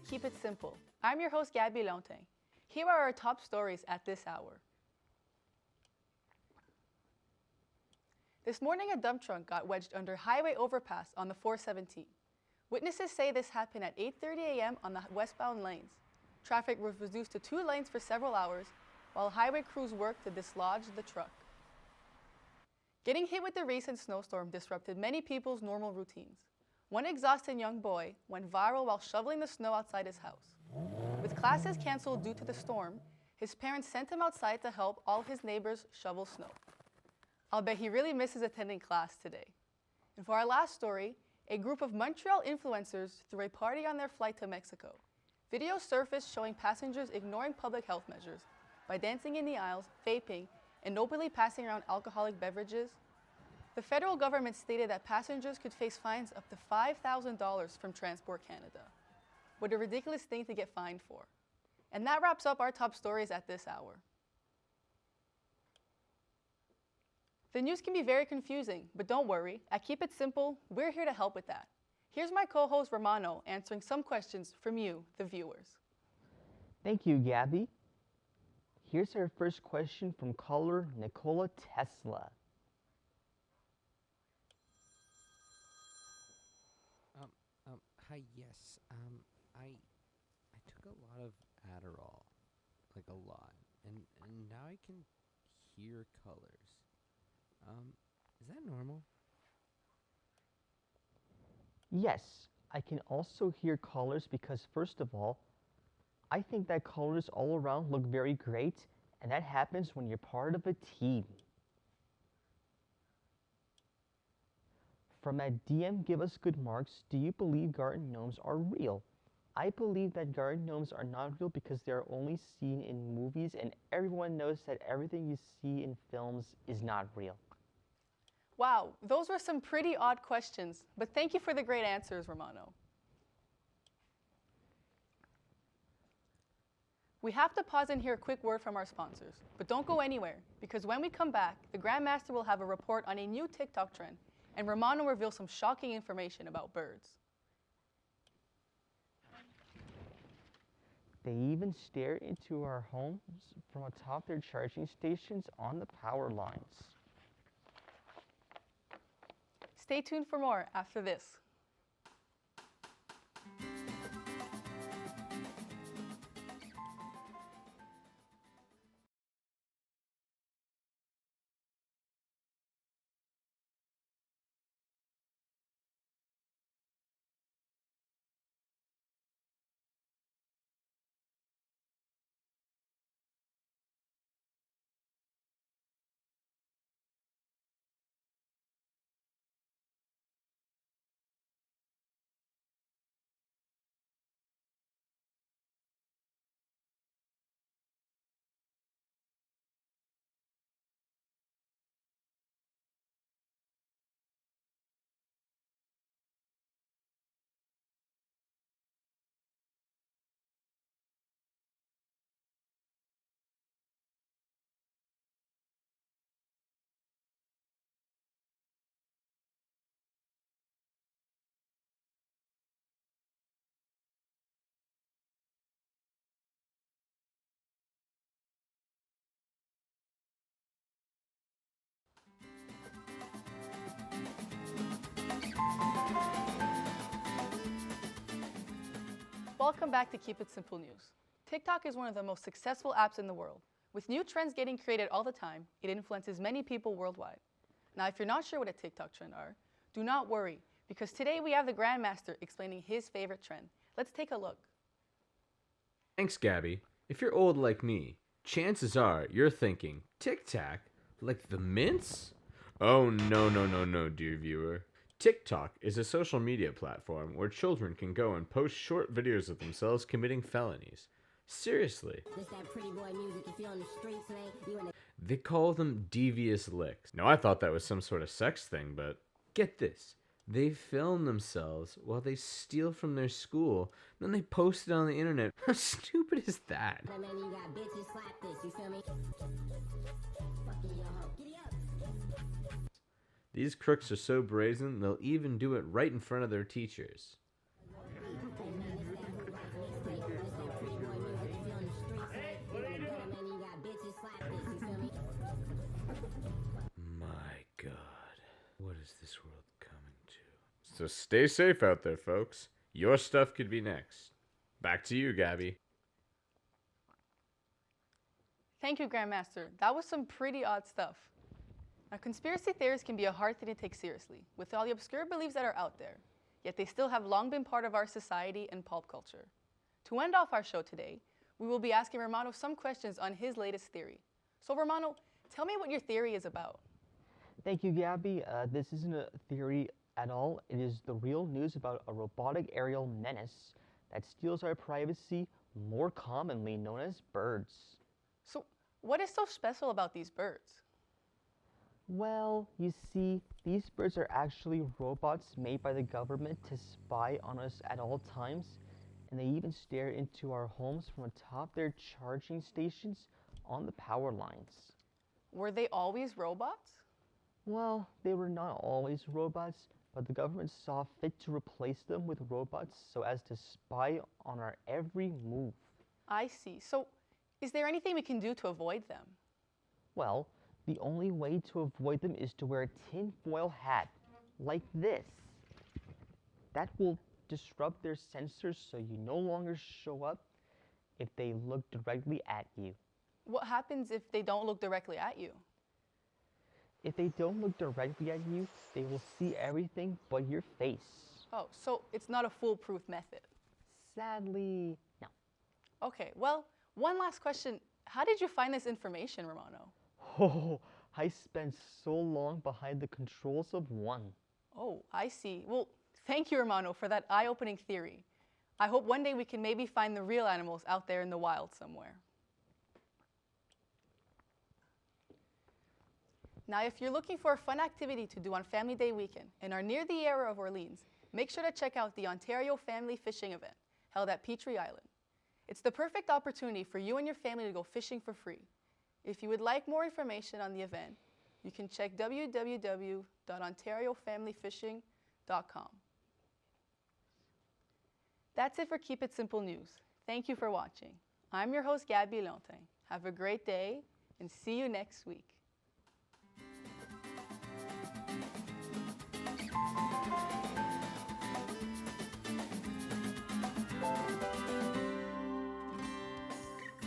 Keep It Simple. I'm your host, Gabby Lonte. Here are our top stories at this hour. This morning, a dump truck got wedged under highway overpass on the 417. Witnesses say this happened at 8:30 a.m. on the westbound lanes. Traffic was reduced to 2 lanes for several hours, while highway crews worked to dislodge the truck. Getting hit with the recent snowstorm disrupted many people's normal routines. One exhausted young boy went viral while shoveling the snow outside his house. With classes canceled due to the storm, his parents sent him outside to help all his neighbors shovel snow. I'll bet he really misses attending class today. And for our last story, a group of Montreal influencers threw a party on their flight to Mexico. Videos surfaced showing passengers ignoring public health measures by dancing in the aisles, vaping, and openly passing around alcoholic beverages. The federal government stated that passengers could face fines up to $5,000 from Transport Canada. What a ridiculous thing to get fined for. And that wraps up our top stories at this hour. The news can be very confusing, but don't worry. At Keep It Simple, we're here to help with that. Here's my co-host Romano answering some questions from you, the viewers. Thank you, Gabby. Here's our first question from caller Nikola Tesla. Hi, yes. I took a lot of Adderall, like a lot, and now I can hear colors. Is that normal? Yes, I can also hear colors because, first of all, I think that colors all around look very great, and that happens when you're part of a team. From at DM Give Us Good Marks, do you believe garden gnomes are real? I believe that garden gnomes are not real because they are only seen in movies, and everyone knows that everything you see in films is not real. Wow, those were some pretty odd questions, but thank you for the great answers, Romano. We have to pause and hear a quick word from our sponsors, but don't go anywhere, because when we come back, the Grandmaster will have a report on a new TikTok trend, and Romano will reveal some shocking information about birds. They even stare into our homes from atop their charging stations on the power lines. Stay tuned for more after this. Welcome back to Keep It Simple News. TikTok is one of the most successful apps in the world. With new trends getting created all the time, it influences many people worldwide. Now, if you're not sure what a TikTok trend are, do not worry, because today we have the Grandmaster explaining his favorite trend. Let's take a look. Thanks, Gabby. If you're old like me, chances are you're thinking, TikTok? Like the mints? Oh, no, dear viewer. TikTok is a social media platform where children can go and post short videos of themselves committing felonies. Seriously. They call them devious licks. Now, I thought that was some sort of sex thing, but get this. They film themselves while they steal from their school, then they post it on the internet. How stupid is that? These crooks are so brazen, they'll even do it right in front of their teachers. So stay safe out there, folks. Your stuff could be next. Back to you, Gabby. Thank you, Grandmaster. That was some pretty odd stuff. Now, conspiracy theories can be a hard thing to take seriously, with all the obscure beliefs that are out there, yet they still have long been part of our society and pulp culture. To end off our show today, we will be asking Romano some questions on his latest theory. So, Romano, tell me what your theory is about. Thank you, Gabby. This isn't a theory at all. It is the real news about a robotic aerial menace that steals our privacy, more commonly known as birds. So, what is so special about these birds? Well, you see, these birds are actually robots made by the government to spy on us at all times, and they even stare into our homes from atop their charging stations on the power lines. Were they always robots? Well, they were not always robots, but the government saw fit to replace them with robots so as to spy on our every move. I see. So, is there anything we can do to avoid them? Well, the only way to avoid them is to wear a tinfoil hat, like this. That will disrupt their sensors so you no longer show up if they look directly at you. What happens if they don't look directly at you? If they don't look directly at you, they will see everything but your face. Oh, so it's not a foolproof method. Sadly, no. Okay, well, one last question. How did you find this information, Romano? Oh, I spent so long behind the controls of one. Oh, I see. Well, thank you, Romano, for that eye-opening theory. I hope one day we can maybe find the real animals out there in the wild somewhere. Now, if you're looking for a fun activity to do on Family Day weekend and are near the area of Orleans, make sure to check out the Ontario Family Fishing event held at Petrie Island. It's the perfect opportunity for you and your family to go fishing for free. If you would like more information on the event, you can check www.ontariofamilyfishing.com. That's it for Keep It Simple News. Thank you for watching. I'm your host, Gabby Lontain. Have a great day and see you next week.